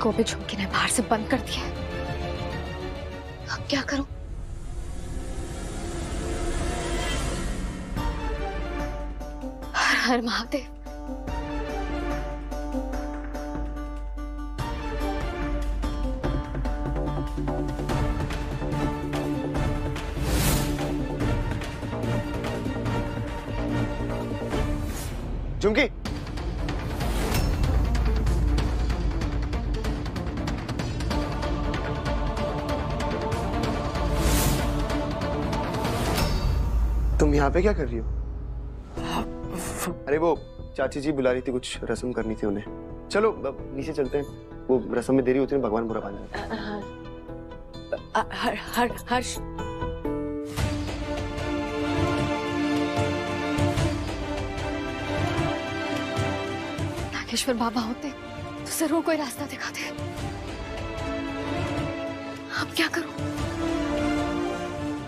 को भी झुमकी ने बाहर से बंद कर दिया है। अब क्या करूं? हर हर महादेव। झुमकी, तुम यहाँ पे क्या कर रही हो? अरे वो चाची जी बुला रही थी, कुछ रस्म करनी थी उन्हें। चलो अब नीचे चलते हैं, वो रस्म में देरी होती है, भगवान बुरा मान जाते हैं। हर्ष, नागेश्वर बाबा होते तो जरूर कोई रास्ता दिखाते। अब क्या करूं?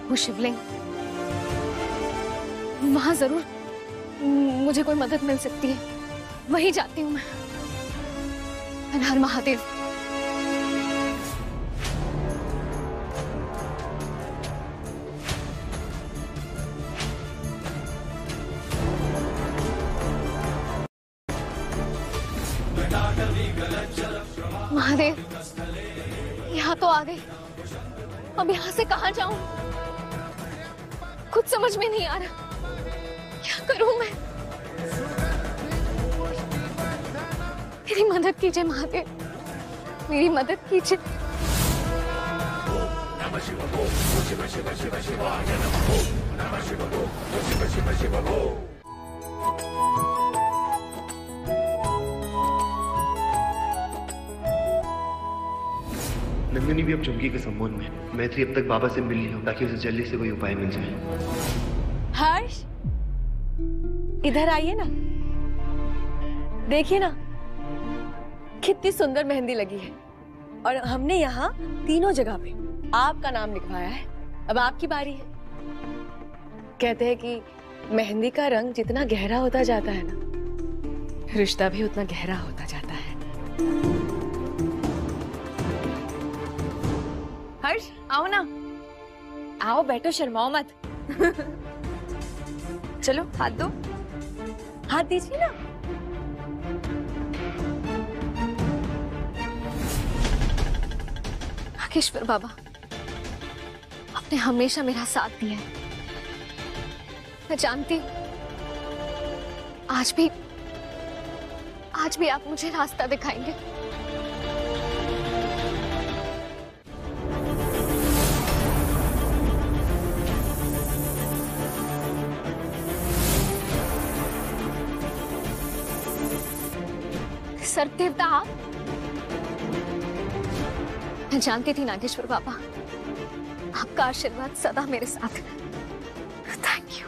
वो शिवलिंग, वहां जरूर मुझे कोई मदद मिल सकती है, वहीं जाती हूँ मैं। हर हर महादेव। महादेव, यहाँ तो आ गई, अब यहाँ से कहाँ जाऊं? कुछ समझ में नहीं आ रहा, क्या करूं मैं? मेरी मदद कीजिए महादेव, मेरी मदद कीजिए। नंदिनी भी अब झुमकी के सम्मान में। मैत्री अब तक बाबा से मिल ली हो ताकि उसे जल्दी से कोई उपाय मिल जाए। हर्ष, इधर आइए ना, देखिए ना कितनी सुंदर मेहंदी लगी है, और हमने यहाँ तीनों जगह पे आपका नाम लिखवाया है। अब आपकी बारी है। कहते हैं कि मेहंदी का रंग जितना गहरा होता जाता है ना, रिश्ता भी उतना गहरा होता जाता है। हर्ष, आओ ना, आओ बैठो, शर्माओ मत। चलो हाथ दो, हाथ दीजिए ना। नागेश्वर बाबा, आपने हमेशा मेरा साथ दिया है। मैं जानती हूँ आज भी आप मुझे रास्ता दिखाएंगे। सर्प देवता आप? मैं जानती थी नागेश्वर बाबा, आपका आशीर्वाद सदा मेरे साथ है। Thank you.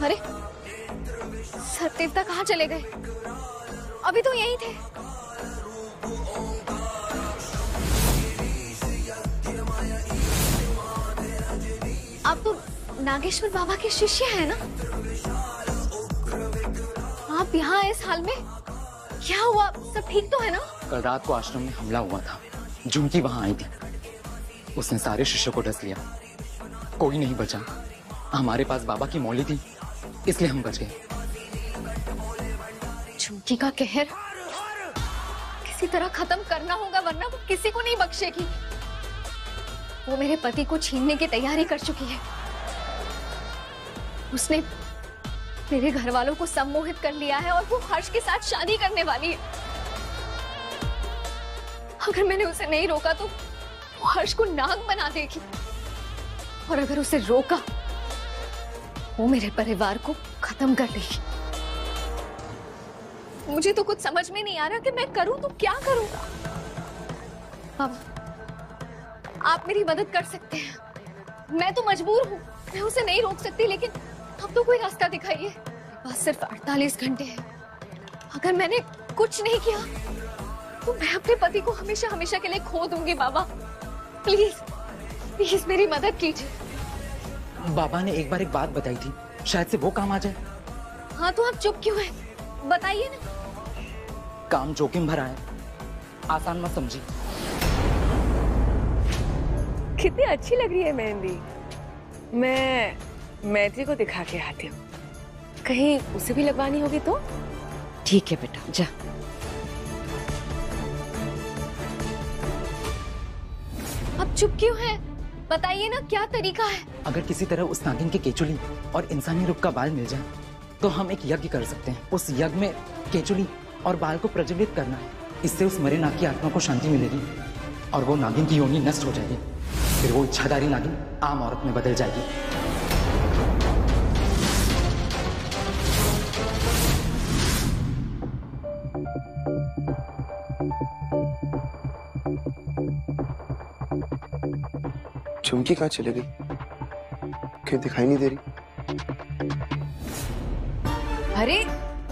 अरे सर्प देवता कहाँ चले गए? अभी तो यहीं थे। आप तो नागेश्वर बाबा के शिष्य हैं ना? आप यहाँ इस हाल में? क्या हुआ? सब ठीक तो है ना? कल रात को आश्रम में हमला हुआ था, झुमकी वहां आई थी, उसने सारे शिष्यों को डस लिया, कोई नहीं बचा। हमारे पास बाबा की मौली थी, इसलिए हम बच गए। झुमकी का कहर किसी तरह खत्म करना होगा, वरना वो किसी को नहीं बख्शेगी। वो मेरे पति को छीनने की तैयारी कर चुकी है। उसने मेरे घर वालों को सम्मोहित कर लिया है और वो हर्ष के साथ शादी करने वाली है। अगर मैंने उसे नहीं रोका तो वो हर्ष को नाग बना देगी। और अगर उसे रोका वो मेरे परिवार को खत्म कर देगी। मुझे तो कुछ समझ में नहीं आ रहा कि मैं करूं तो क्या करूं। बाबा आप मेरी मदद कर सकते हैं, मैं तो मजबूर हूं, मैं उसे नहीं रोक सकती, लेकिन अब तो कोई रास्ता दिखाइए। बस सिर्फ 48 घंटे हैं, अगर मैंने कुछ नहीं किया तो मैं अपने पति को हमेशा हमेशा के लिए खो दूंगी। बाबा प्लीज प्लीज मेरी मदद कीजिए। बाबा ने एक बार एक बात बताई थी, शायद से वो काम आ जाए। हाँ तो आप चुप क्यों हैं? बताइए ना। काम जोखिम भरा है, आसान मत समझिए। कितनी अच्छी लग रही है मेहंदी। मैं मैत्री को दिखा के आती हूँ, कहीं उसे भी लगवानी होगी तो। ठीक है बेटा, जा। आप चुप क्यों हैं? बताइए ना क्या तरीका है। अगर किसी तरह उस नागिन की केचुली और इंसानी रूप का बाल मिल जाए तो हम एक यज्ञ कर सकते हैं। उस यज्ञ में केचुली और बाल को प्रज्वलित करना है, इससे उस मरे नाग की आत्मा को शांति मिलेगी और वो नागिन की योनि नष्ट हो जाएगी। फिर वो इच्छाधारी नागिन आम औरत में बदल जाएगी। झुमकी कहाँ चली गई? क्यों दिखाई नहीं दे रही? अरे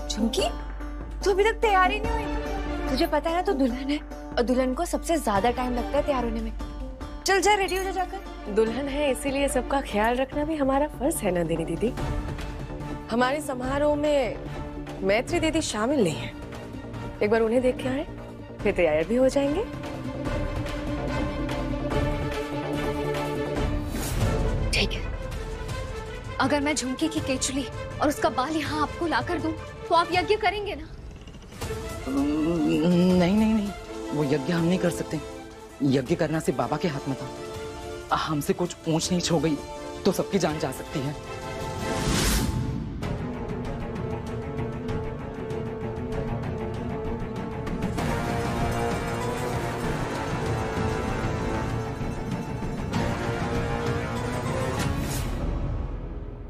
झुमकी, तू अभी तक तैयार ही नहीं हुई। तुझे पता है ना, तो दुल्हन है और दुल्हन को सबसे ज्यादा टाइम लगता है तैयार होने में। चल जा, रेडी हो जा जाकर। दुल्हन है इसीलिए सबका ख्याल रखना भी हमारा फर्ज है नंदिनी दीदी। हमारे समारोह में मैत्री दीदी शामिल नहीं है, एक बार उन्हें देख के आए, फिर तैयार भी हो जाएंगे। ठीक है, अगर मैं झुमकी की केचुली और उसका बाल यहाँ आपको लाकर दूं तो आप यज्ञ करेंगे ना? नहीं नहीं नहीं, वो यज्ञ हम नहीं कर सकते। यज्ञ करना से बाबा के हाथ में था। हमसे कुछ ऊंच नीच हो गई तो सबकी जान जा सकती है।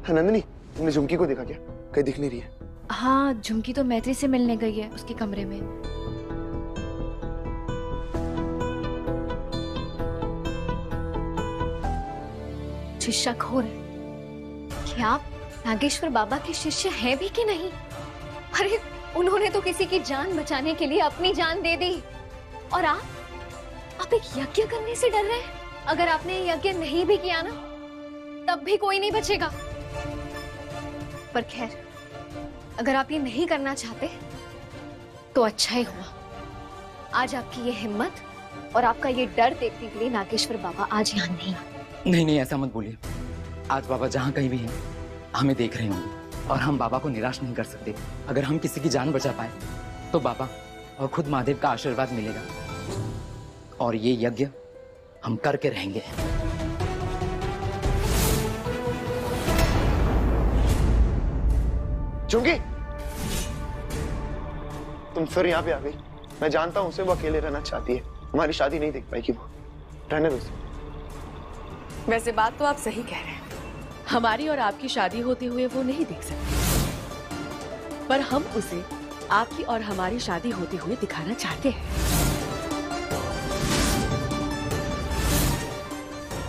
नंदिनी, तुमने झुमकी को देखा क्या? कहीं दिख नहीं रही है। हाँ, झुमकी तो मैत्री से मिलने गई है उसके कमरे में। शक हो रहा है कि आप नागेश्वर बाबा के शिष्य हैं भी कि नहीं। अरे उन्होंने तो किसी की जान बचाने के लिए अपनी जान दे दी और आप एक यज्ञ करने से डर रहे हैं। अगर आपने यज्ञ नहीं भी किया ना तब भी कोई नहीं बचेगा। पर खैर, अगर आप ये नहीं करना चाहते तो अच्छा ही हुआ। आज आपकी ये हिम्मत और आपका ये डर देखने के लिए नागेश्वर बाबा आज यहाँ नहीं। नहीं, ऐसा मत बोलिए। आज बाबा जहाँ कहीं भी हैं हमें देख रहे होंगे और हम बाबा को निराश नहीं कर सकते। अगर हम किसी की जान बचा पाए तो बाबा और खुद महादेव का आशीर्वाद मिलेगा और ये यज्ञ हम करके रहेंगे। झुमकी, तुम फिर यहाँ पे आ गई। मैं जानता हूँ उसे वो अकेले रहना चाहती है, हमारी शादी नहीं देख पाएगी वो। रहने दो उसे। वैसे बात तो आप सही कह रहे हैं, हमारी और आपकी शादी होते हुए वो नहीं देख सकती, पर हम उसे आपकी और हमारी शादी होते हुए दिखाना चाहते हैं।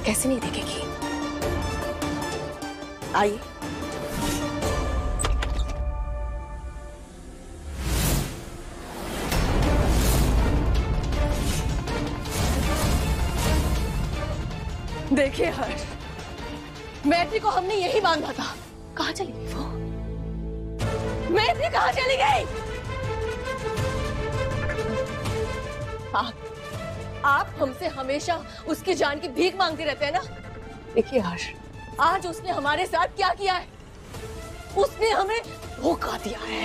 कैसे नहीं देखेगी? आइए। देखिए हर्ष, मैत्री को हमने यही बांधा था। कहाँ चली गई वो? मैत्री कहाँ चली गई? आप हमसे हमेशा उसकी जान की भीख मांगते रहते हैं ना। देखिए हर्ष, आज उसने हमारे साथ क्या किया है? उसने हमें धोखा दिया है।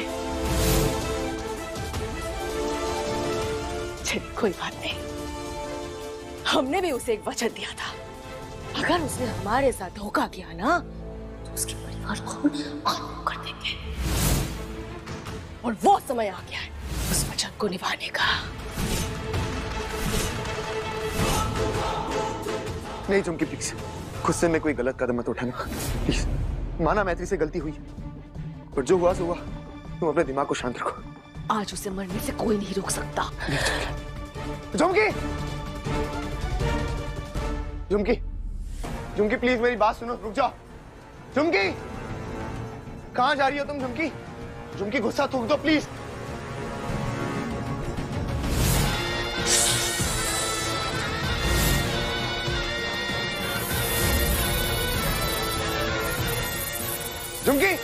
चलिए कोई बात नहीं, हमने भी उसे एक वचन दिया था, अगर उसने हमारे साथ धोखा किया ना तो उसके परिवार को हम खत्म कर देंगे। और वो समय आ गया है उस वचन को निभाने का। नहीं झुमकी, प्लीज खुद से मैं कोई गलत कदम मत उठाना प्लीज। माना मैत्री से गलती हुई, और जो हुआ सो हुआ। तुम अपने दिमाग को शांत रखो। आज उसे मरने से कोई नहीं रोक सकता। झुमकी, झुमकी, झुमकी प्लीज मेरी बात सुनो, रुक जाओ। झुमकी, कहाँ जा रही हो तुम? झुमकी, झुमकी गुस्सा थूक दो प्लीज। झुमकी,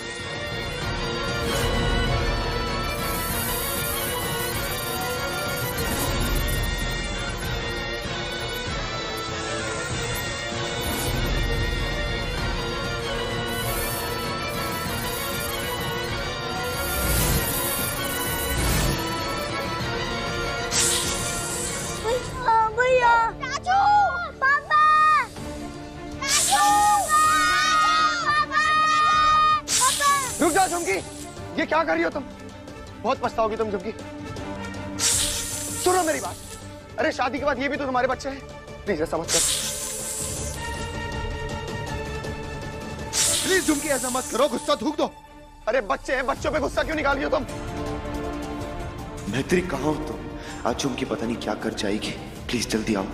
रुक जाओ झुमकी, ये क्या कर रही हो तुम? बहुत पछताओगी तुम झुमकी। सुनो मेरी बात, अरे शादी के बाद ये भी तो तुम्हारे बच्चे हैं। प्लीज ऐसा मत कर, प्लीज झुमकी ऐसा मत करो, गुस्सा थूक दो। अरे बच्चे हैं, बच्चों पे गुस्सा क्यों निकाल रही हो तुम? मैत्री कहाँ हो तुम? आज झुमकी पता नहीं क्या कर जाएगी। प्लीज जल्दी आओ।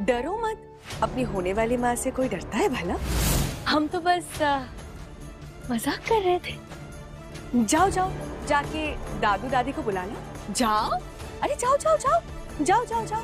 डरो मत, अपनी होने वाली माँ से कोई डरता है भला? हम तो बस मजाक कर रहे थे। जाओ जाओ, जाके दादू दादी को बुला लो। जाओ, अरे जाओ जाओ जाओ जाओ जाओ जाओ।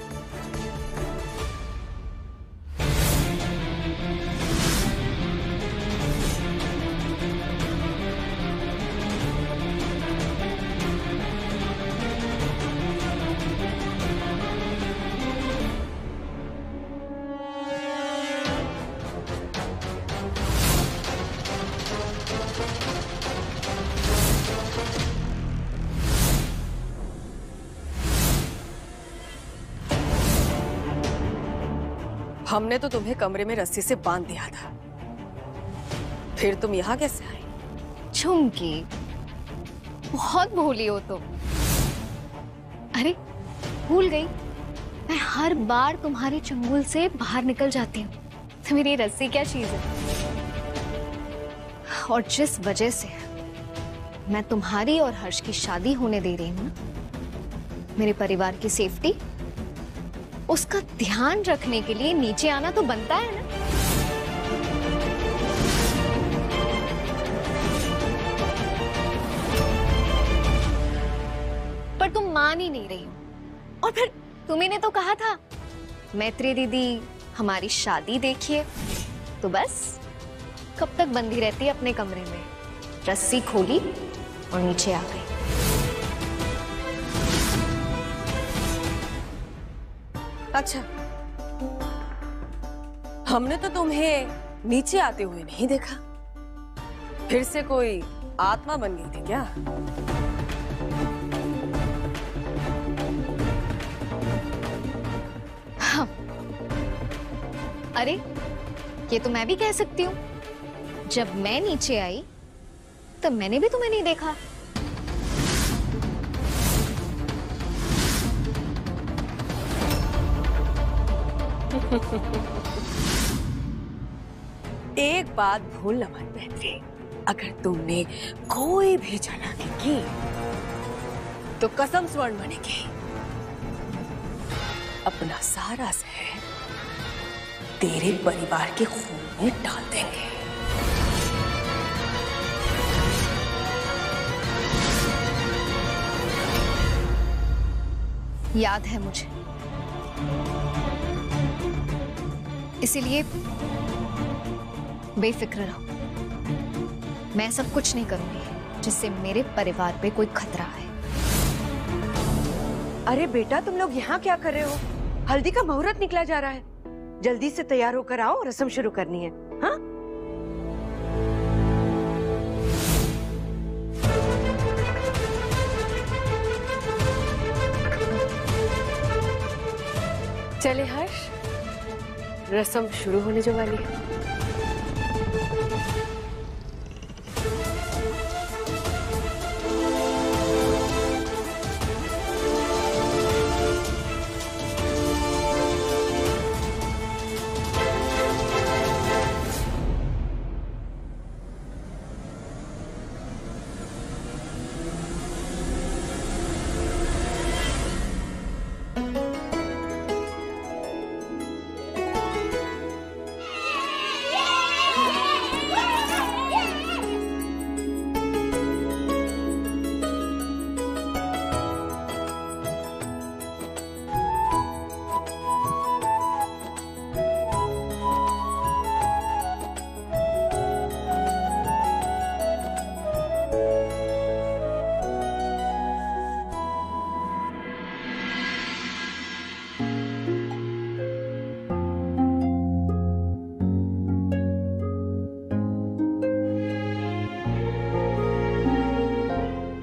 हमने तो तुम्हें कमरे में रस्सी से बांध दिया था, फिर तुम यहाँ कैसे आई? झुमकी, बहुत भोली हो तुम। अरे भूल गई, मैं हर बार तुम्हारे चंगुल से बाहर निकल जाती हूँ, तो मेरी रस्सी क्या चीज है? और जिस वजह से मैं तुम्हारी और हर्ष की शादी होने दे रही हूँ ना, मेरे परिवार की सेफ्टी, उसका ध्यान रखने के लिए नीचे आना तो बनता है ना। पर तुम मान ही नहीं रही हो। और फिर तुम्ही ने तो कहा था मैत्री दीदी हमारी शादी देखिए, तो बस कब तक बंधी रहती है अपने कमरे में? रस्सी खोली और नीचे आ गई। अच्छा, हमने तो तुम्हें नीचे आते हुए नहीं देखा, फिर से कोई आत्मा बन गई थी क्या? हाँ। अरे ये तो मैं भी कह सकती हूँ, जब मैं नीचे आई तब मैंने भी तुम्हें नहीं देखा। एक बात भूलना मत मैत्री, अगर तुमने कोई भी चालाकी की तो कसम स्वर्ण बनेगी, अपना सारा जहर तेरे परिवार के खून में डाल देंगे। याद है मुझे, इसीलिए बेफिक्र रहो, मैं सब कुछ नहीं करूंगी जिससे मेरे परिवार पे कोई खतरा है। अरे बेटा, तुम लोग यहाँ क्या कर रहे हो? हल्दी का मुहूर्त निकला जा रहा है, जल्दी से तैयार होकर आओ, रस्म शुरू करनी है। हाँ, चले हर्ष, रस्म शुरू होने जो वाली है।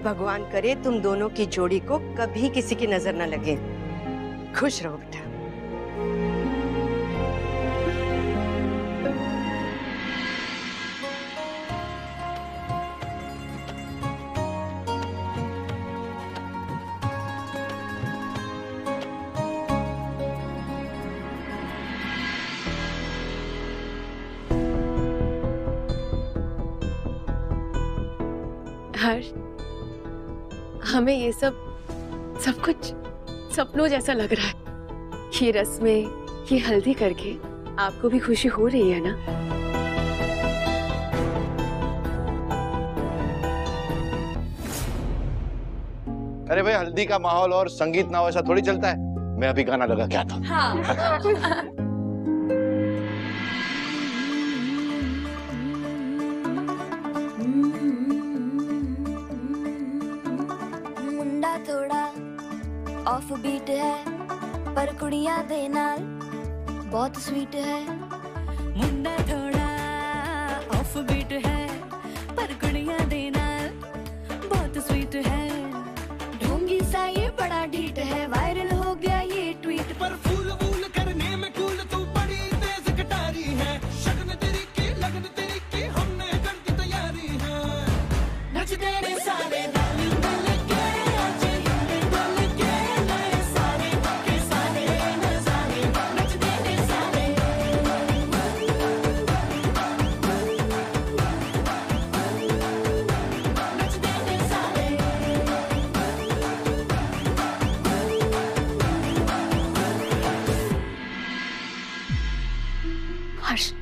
भगवान करे तुम दोनों की जोड़ी को कभी किसी की नजर न लगे। खुश रहो बेटा। हर्ष, हमें ये सब कुछ सपनों जैसा लग रहा है। ये रस्में, ये हल्दी करके आपको भी खुशी हो रही है ना? अरे भाई, हल्दी का माहौल और संगीत ना हो ऐसा थोड़ी चलता है। मैं अभी गाना लगा के आता हूं। हाँ। ऑफ बीट है पर कुड़ियां दे नाल बहुत स्वीट है। मुंडा थोड़ा ऑफ बीट है पर कुड़ियां दे नाल बहुत स्वीट है। ढोंगी सा ये बड़ा ढीठ है, वायरल हो गया ये ट्वीट पर। फूल वूल करने में कूल तू बड़ी तेज कटारी है। शगन तेरी की लगन तेरी की हमने कर दी तैयारी है। नच तेरे सारे हर्ष,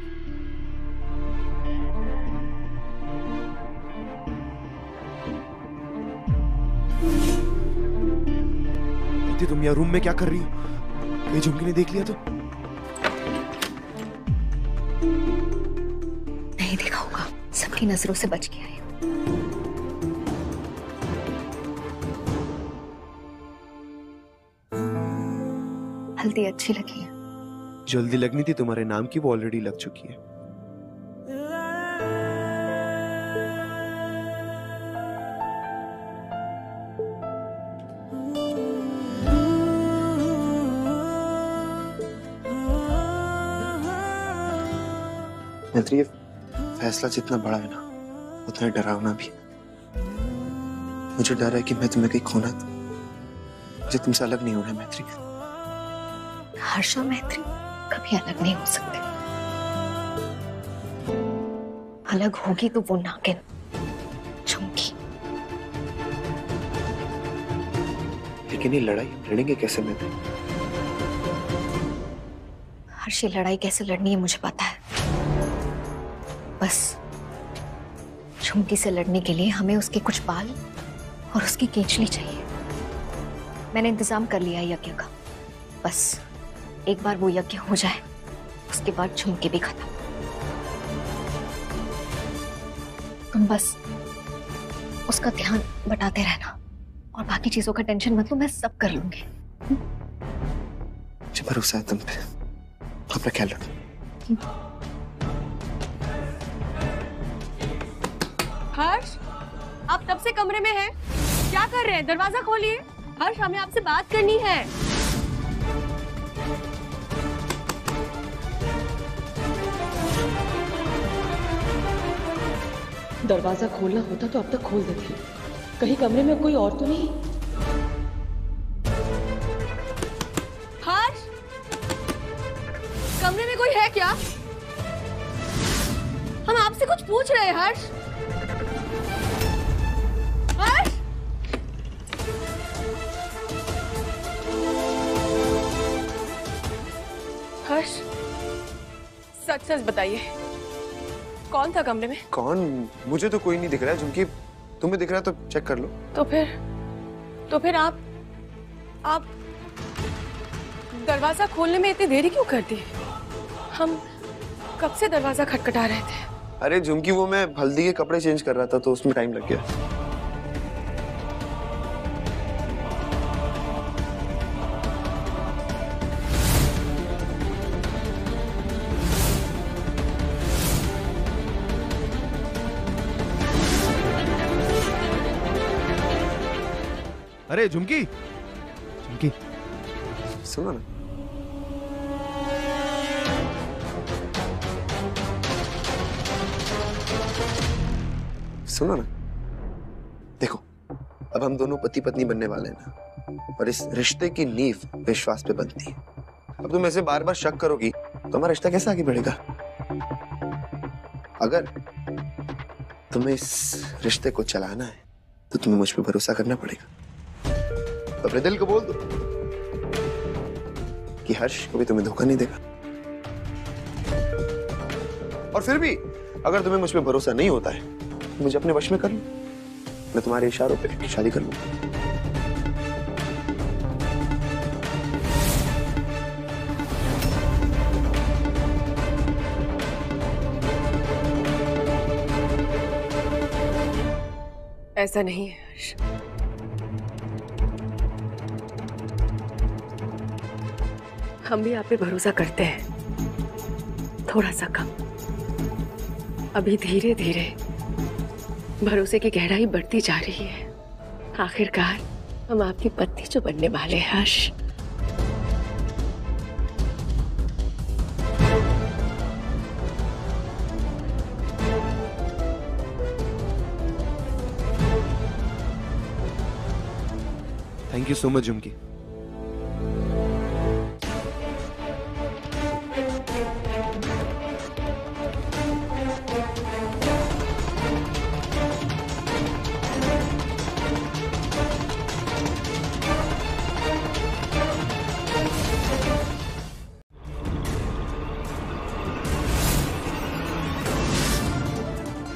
तुम यहाँ रूम में क्या कर रही हो? ये झुमकी ने देख लिया तो? नहीं देखा होगा, सबकी नजरों से बच के आई हूँ। हल्दी अच्छी लगी है। जल्दी लगनी थी तुम्हारे नाम की, वो ऑलरेडी लग चुकी है। मैत्री, ये फैसला जितना बड़ा है ना, उतना डरावना भी। मुझे डर है कि मैं तुम्हें कहीं खोना दूं। मुझे तुमसे अलग नहीं होना मैत्री। हर्ष और मैत्री कभी अलग नहीं हो सकते। अलग होगी तो वो नागिन झुमकी। लेकिन ये लड़ाई लड़ेंगे कैसे मैत्री? हर्ष, ये लड़ाई कैसे लड़नी है मुझे पता है। बस झुमकी से लड़ने के लिए हमें उसके कुछ बाल और उसकी केंचली चाहिए। मैंने इंतजाम कर लिया यज्ञ का। बस एक बार वो यज्ञ हो जाए, उसके बाद झुमकी भी खत्म। तुम बस उसका ध्यान बटाते रहना और बाकी चीजों का टेंशन मत लो, मैं सब कर लूंगी। मुझे भरोसा है तुम पे, अपना ख्याल रखो। हर्ष, आप तब से कमरे में हैं? क्या कर रहे हैं? दरवाजा खोलिए। हर्ष, हमें आपसे बात करनी है। दरवाजा खोलना होता तो अब तक खोल देती। कहीं कमरे में कोई और तो नहीं? हर्ष, कमरे में कोई है क्या? हम आपसे कुछ पूछ रहे हैं हर्ष। हर्ष, हर्ष, सच सच बताइए, कौन था कमरे में? कौन? मुझे तो कोई नहीं दिख रहा है। झुमकी, तुम्हें दिख रहा है तो चेक कर लो। तो फिर आप दरवाजा खोलने में इतनी देरी क्यों कर दी? हम कब से दरवाजा खटखटा रहे थे। अरे झुमकी, वो मैं हल्दी के कपड़े चेंज कर रहा था तो उसमें टाइम लग गया। अरे झुमकी, झुमकी, सुनो ना। सुनो ना, देखो, अब हम दोनों पति पत्नी बनने वाले हैं ना, और इस रिश्ते की नींव विश्वास पे बनती है। अब तुम ऐसे बार बार शक करोगी तो हमारा रिश्ता कैसे आगे बढ़ेगा? अगर तुम्हें इस रिश्ते को चलाना है तो तुम्हें मुझ पे भरोसा करना पड़ेगा। अपने दिल को बोल दो कि हर्ष कभी तुम्हें धोखा नहीं देगा। और फिर भी अगर तुम्हें मुझ पे भरोसा नहीं होता है, मुझे अपने वश में कर लो, मैं तुम्हारे इशारों पे शादी कर लूंगा। ऐसा नहीं है हर्ष। हम भी आप पे भरोसा करते हैं, थोड़ा सा कम। अभी धीरे धीरे भरोसे की गहराई बढ़ती जा रही है। आखिरकार हम आपकी पत्नी जो बनने वाले हैं हर्ष। थैंक यू सो मच झुमकी।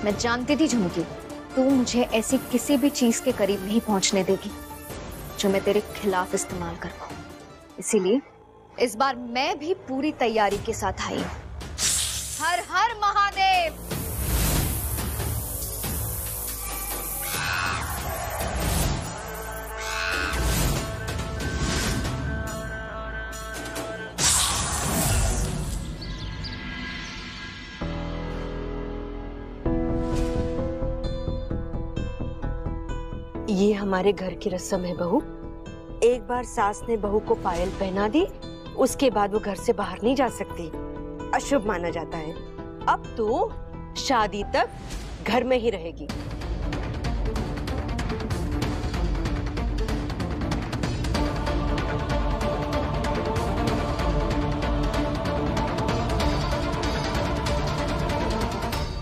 मैं जानती थी झुमकी, तू मुझे ऐसी किसी भी चीज के करीब नहीं पहुंचने देगी जो मैं तेरे खिलाफ इस्तेमाल कर पाऊं। इसीलिए इस बार मैं भी पूरी तैयारी के साथ आई हूं। हर हर महादेव। ये हमारे घर की रस्म है बहू। एक बार सास ने बहू को पायल पहना दी, उसके बाद वो घर से बाहर नहीं जा सकती, अशुभ माना जाता है। अब तो शादी तक घर में ही रहेगी।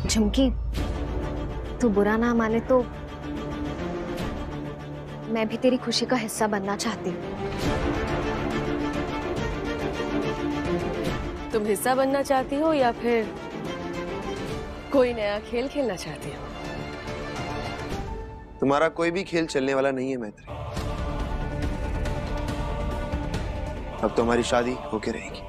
झुमकी, तू बुरा ना माने तो मैं भी तेरी खुशी का हिस्सा बनना चाहती हूँ। तुम हिस्सा बनना चाहती हो या फिर कोई नया खेल खेलना चाहती हो? तुम्हारा कोई भी खेल चलने वाला नहीं है मैत्री। अब तो हमारी शादी होके रहेगी।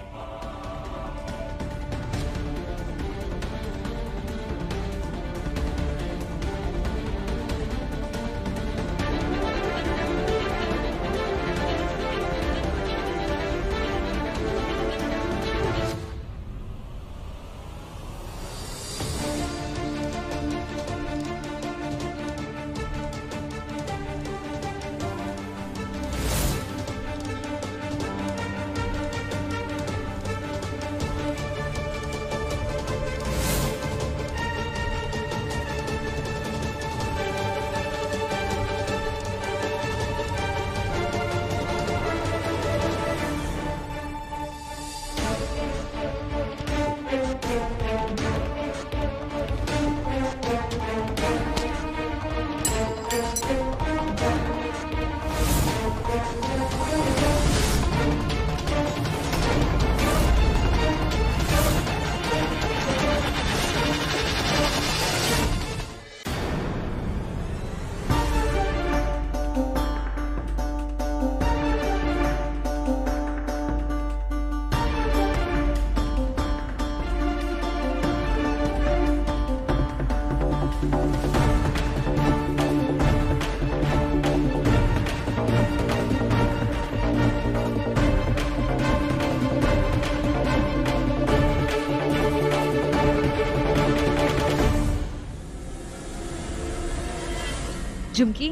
झुमकी,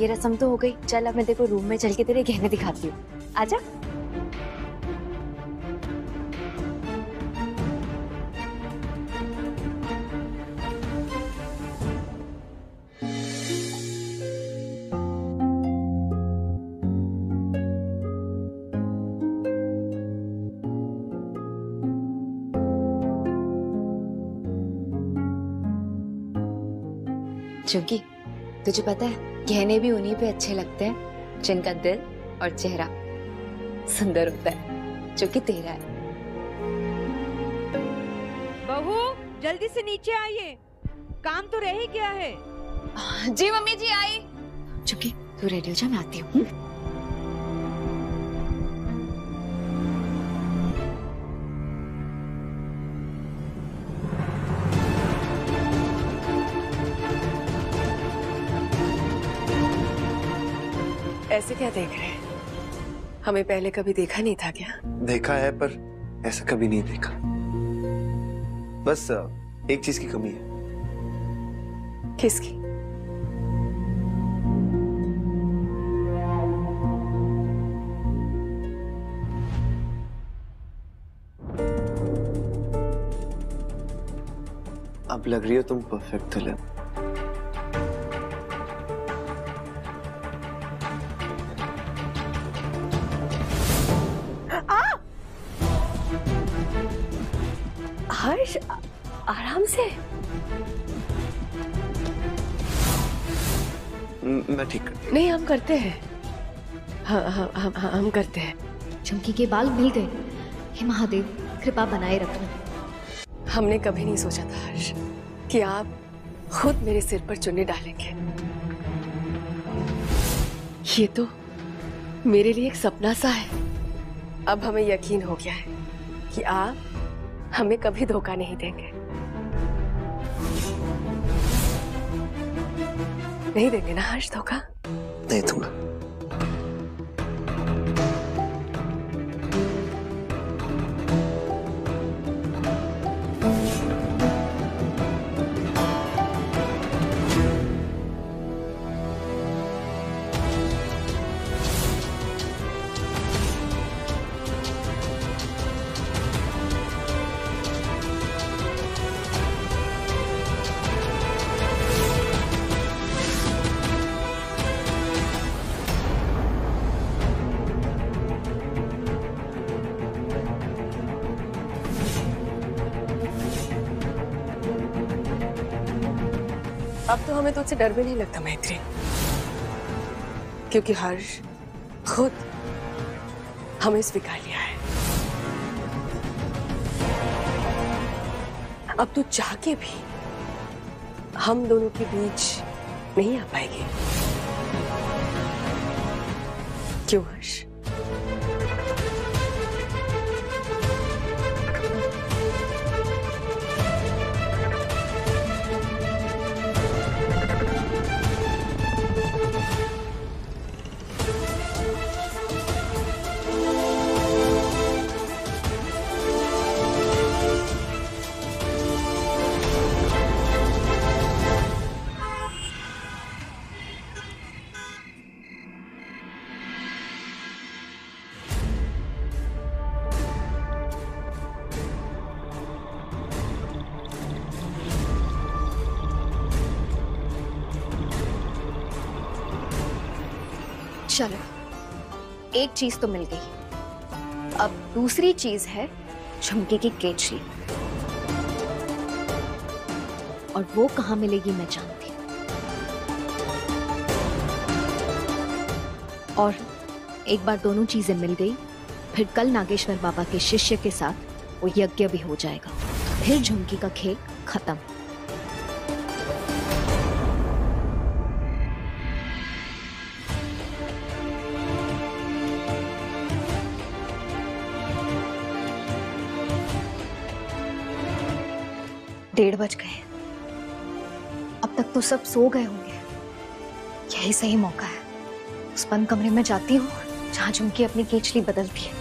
ये रस्म तो हो गई, चल अब मैं तेरे को रूम में चल के तेरे गहने दिखाती हूँ। आजा। झुमकी, तुझे पता है गहने भी उन्हीं पे अच्छे लगते हैं जिनका दिल और चेहरा सुंदर होता है, जो कि तेरा है। बहू जल्दी से नीचे आइए, काम तो रह ही गया है। जी मम्मी जी आई। झुमकी तू रेडी हो जा, मैं आती हूँ। ऐसे क्या देख रहे हैं? हमें पहले कभी देखा नहीं था क्या? देखा है पर ऐसा कभी नहीं देखा। बस एक चीज की कमी है। किसकी? अब लग रही हो तुम परफेक्ट दुल्हन। हर्ष आराम से। मैं ठीक करती। नहीं हम करते हैं। हाँ, हम करते हैं। झुमकी के बाल मिल गए। हे महादेव, कृपा बनाए रखना। हमने कभी नहीं सोचा था हर्ष कि आप खुद मेरे सिर पर चुन्नी डालेंगे। ये तो मेरे लिए एक सपना सा है। अब हमें यकीन हो गया है कि आप हमें कभी धोखा नहीं देंगे। नहीं देंगे ना हर्ष धोखा? नहीं दूंगा। अब तो हमें तुझसे डर भी नहीं लगता मैत्री, क्योंकि हर्ष खुद हमें स्वीकार लिया है। अब तो चाह के भी हम दोनों के बीच नहीं आ पाएगी। क्यों हर्ष? चलो, एक चीज तो मिल गई। अब दूसरी चीज है झुमके की केचली, और वो कहाँ मिलेगी मैं जानती हूँ। और एक बार दोनों चीजें मिल गई, फिर कल नागेश्वर बाबा के शिष्य के साथ वो यज्ञ भी हो जाएगा। फिर झुमकी का खेल खत्म। डेढ़ बज गए, अब तक तो सब सो गए होंगे। यही सही मौका है, उस बंद कमरे में जाती हूँ जहाँ झुमकी अपनी केचली बदलती है।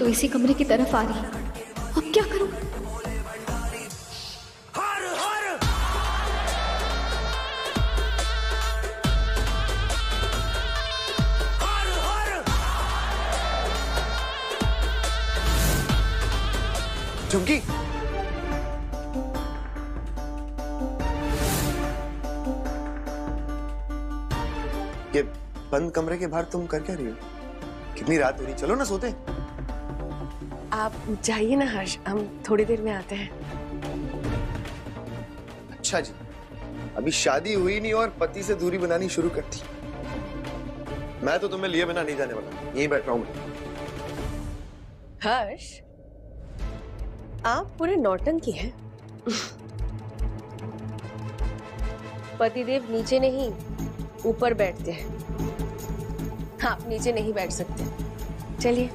तो इसी कमरे की तरफ आ रही है। अब क्या करूं? झुमकी, ये बंद कमरे के बाहर तुम कर क्या रही हो? कितनी रात हो रही, चलो ना सोते। आप जाइए ना हर्ष, हम थोड़ी देर में आते हैं। अच्छा जी, अभी शादी हुई नहीं और पति से दूरी बनानी शुरू कर दी। मैं तो तुम्हें लिए बिना नहीं जाने वाला, यहीं बैठ रहा हूं मैं। हर्ष, आप पूरे नौटंकी हैं। पतिदेव नीचे नहीं ऊपर बैठते हैं, आप नीचे नहीं बैठ सकते। चलिए।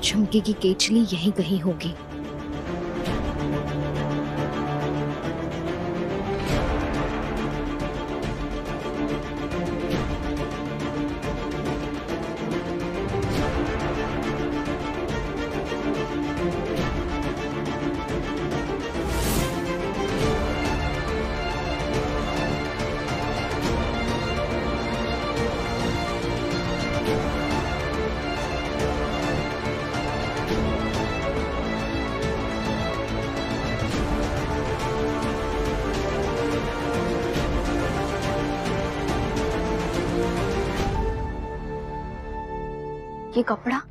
झुमकी की केचली यहीं कहीं होगी। ये कपड़ा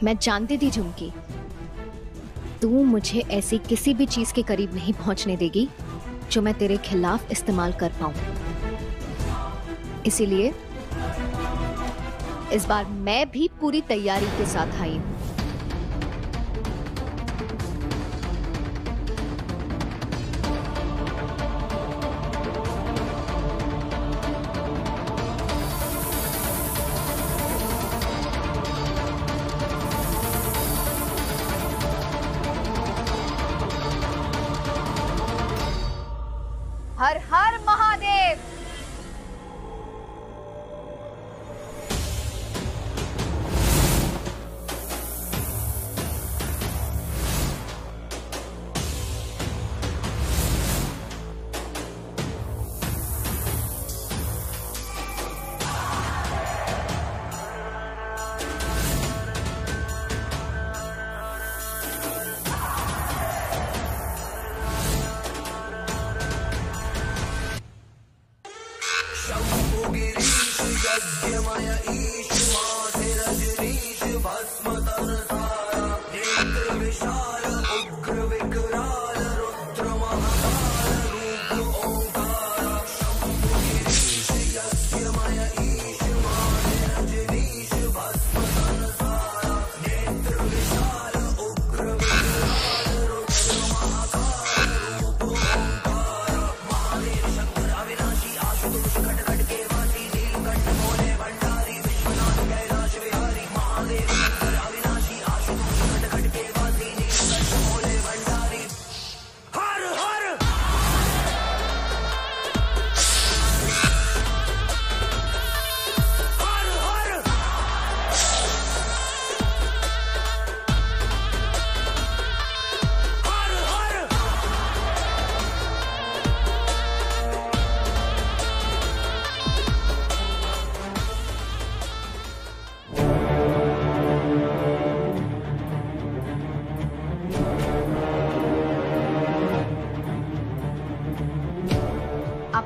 मैं जानती थी झुमकी, तू मुझे ऐसी किसी भी चीज के करीब नहीं पहुंचने देगी जो मैं तेरे खिलाफ इस्तेमाल कर पाऊं। इसीलिए इस बार मैं भी पूरी तैयारी के साथ आई हूं। हर हर महादेव।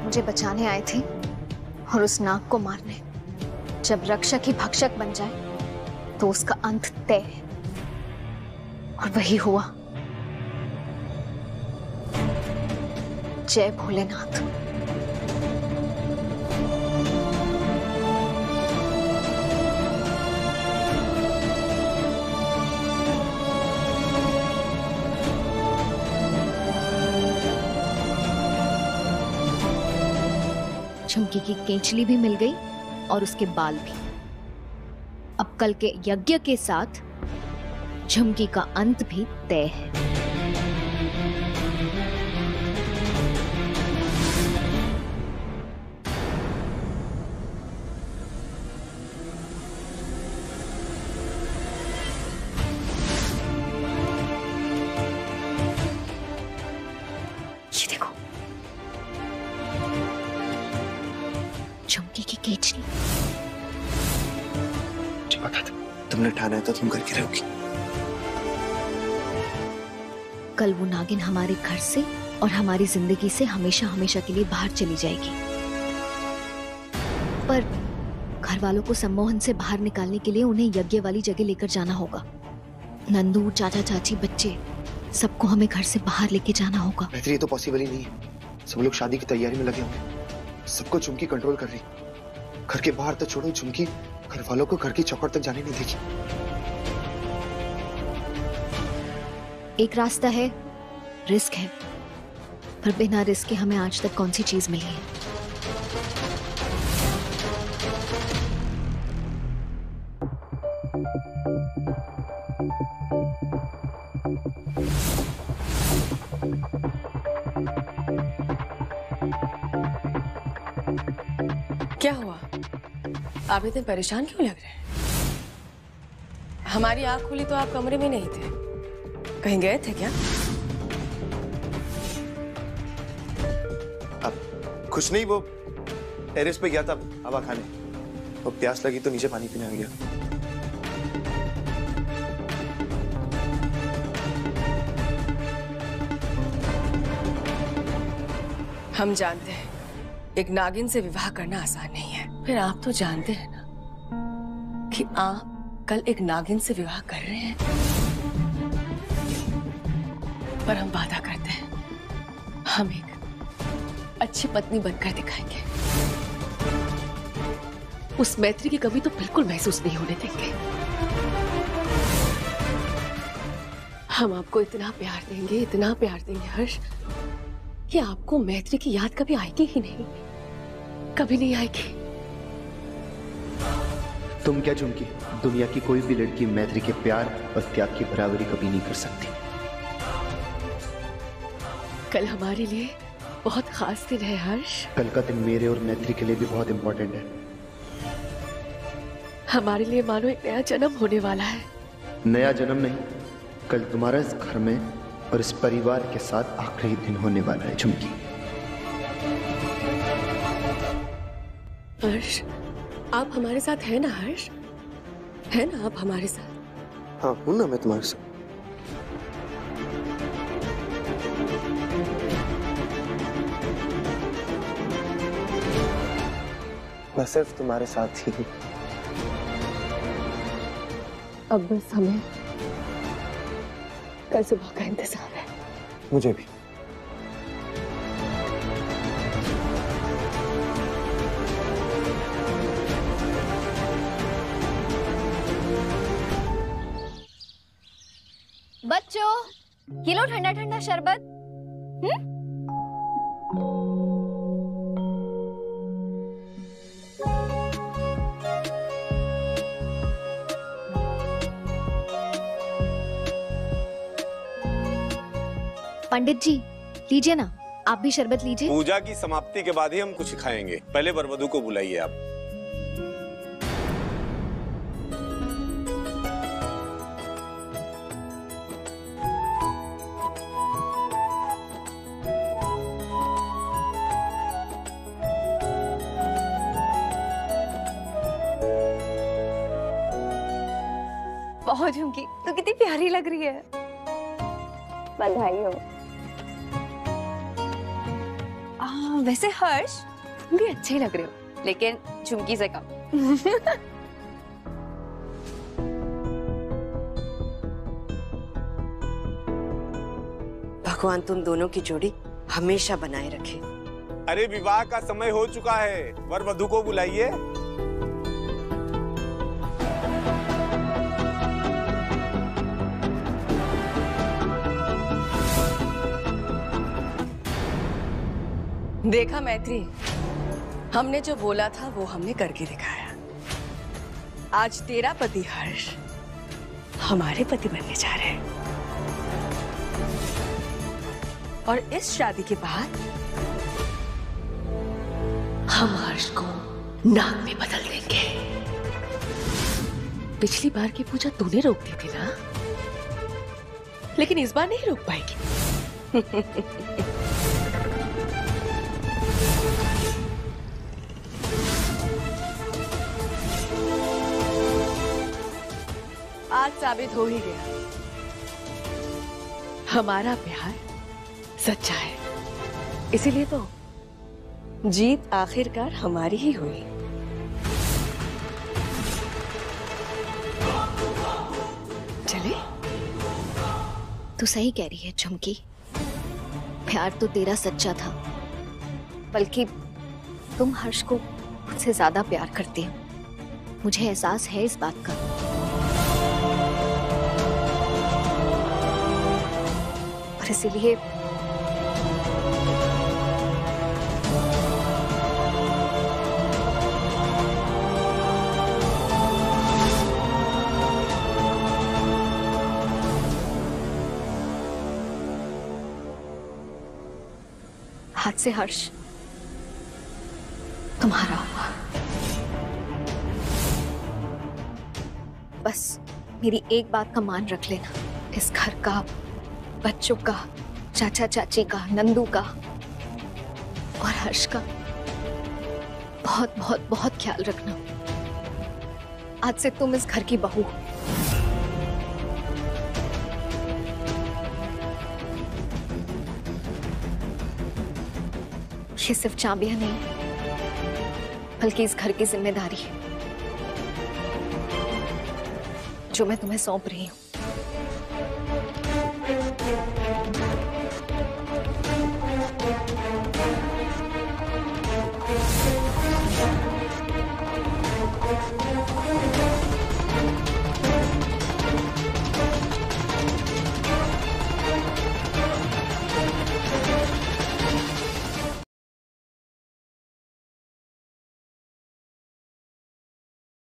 मुझे बचाने आए थे और उस नाग को मारने। जब रक्षक ही भक्षक बन जाए तो उसका अंत तय है, और वही हुआ। जय भोलेनाथ। झुमकी की केंचली भी मिल गई और उसके बाल भी। अब कल के यज्ञ के साथ झुमकी का अंत भी तय है। ये देखो, झुमकी की केचली। मुझे पता था तुमने ठाना है तो तुम करके रहोगी। कल वो नागिन हमारे घर से और हमारी जिंदगी से हमेशा हमेशा के लिए बाहर चली जाएगी, पर घर वालों को सम्मोहन से बाहर निकालने के लिए उन्हें यज्ञ वाली जगह लेकर जाना होगा। नंदू, चाचा चाची, बच्चे, सबको हमें घर से बाहर लेके जाना होगा। मैत्री, ये तो पॉसिबल ही नहीं है। सब लोग शादी की तैयारी में लगे होंगे। सबको झुमकी कंट्रोल कर रही। घर के बाहर तो छोड़ो, झुमकी घर वालों को घर की चौखट तक जाने नहीं देगी। एक रास्ता है, रिस्क है, पर बिना रिस्क के हमें आज तक कौन सी चीज मिली है? क्या हुआ? आप इतने परेशान क्यों लग रहे हैं? हमारी आंख खुली तो आप कमरे में नहीं थे, कहीं गए थे क्या? अब कुछ नहीं, वो टेरेस पे गया था हवा खाने। वो प्यास लगी तो नीचे पानी पीने आ गया। हम जानते हैं एक नागिन से विवाह करना आसान नहीं है, फिर आप तो जानते हैं ना कि आप कल एक नागिन से विवाह कर रहे हैं। पर हम वादा करते हैं, हम एक अच्छी पत्नी बनकर दिखाएंगे। उस मैत्री की कमी तो बिल्कुल महसूस नहीं होने देंगे। हम आपको इतना प्यार देंगे हर्ष, कि आपको मैत्री की याद कभी आएगी ही नहीं, कभी नहीं आएगी। तुम क्या झुमकी, दुनिया की कोई भी लड़की मैत्री के प्यार और त्याग की बराबरी कभी नहीं कर सकती। कल हमारे लिए बहुत खास दिन है हर्ष। कल का दिन मेरे और मैत्री के लिए भी बहुत इंपॉर्टेंट है। हमारे लिए मानो एक नया जन्म होने वाला है। नया जन्म नहीं, कल तुम्हारा इस घर में और इस परिवार के साथ आखिरी दिन होने वाला है झुमकी। हर्ष, आप हमारे साथ हैं ना हर्ष? है ना आप हमारे साथ? हाँ हूं ना मैं तुम्हारे साथ। मैं सिर्फ तुम्हारे साथ ही हूं। अब बस हमें कल सुबह का इंतजार है। मुझे भी। बच्चों, ये लो ठंडा ठंडा शरबत। पंडित जी, लीजिए ना, आप भी शरबत लीजिए। पूजा की समाप्ति के बाद ही हम कुछ खाएंगे, पहले वरवधू को बुलाइए आप। बहुत झुमकी, तो कितनी प्यारी लग रही है। बधाई हो। वैसे हर्ष तुम भी अच्छे लग रहे हो, लेकिन झुमकी से कम। भगवान तुम दोनों की जोड़ी हमेशा बनाए रखे। अरे विवाह का समय हो चुका है, वर वधू को बुलाइए। देखा मैत्री, हमने जो बोला था वो हमने करके दिखाया। आज तेरा पति हर्ष हमारे पति बनने जा रहे हैं, और इस शादी के बाद हम हर्ष को नाग में बदल देंगे। पिछली बार की पूजा तूने रोक दी थी ना, लेकिन इस बार नहीं रोक पाएगी। आज साबित हो ही गया, हमारा प्यार सच्चा है। इसीलिए तो जीत आखिरकार हमारी ही हुई। चले? तू सही कह रही है झुमकी, प्यार तो तेरा सच्चा था, बल्कि तुम हर्ष को मुझसे ज्यादा प्यार करती हो। मुझे एहसास है इस बात का। और इसीलिए हाथ से हर्ष तुम्हारा हुआ। बस मेरी एक बात का मान रख लेना, इस घर का, बच्चों का, चाचा चाची का, नंदू का और हर्ष का बहुत बहुत बहुत ख्याल रखना। आज से तुम इस घर की बहू हो। ये सिर्फ चाबियां नहीं, बल्कि इस घर की जिम्मेदारी है जो मैं तुम्हें सौंप रही हूं।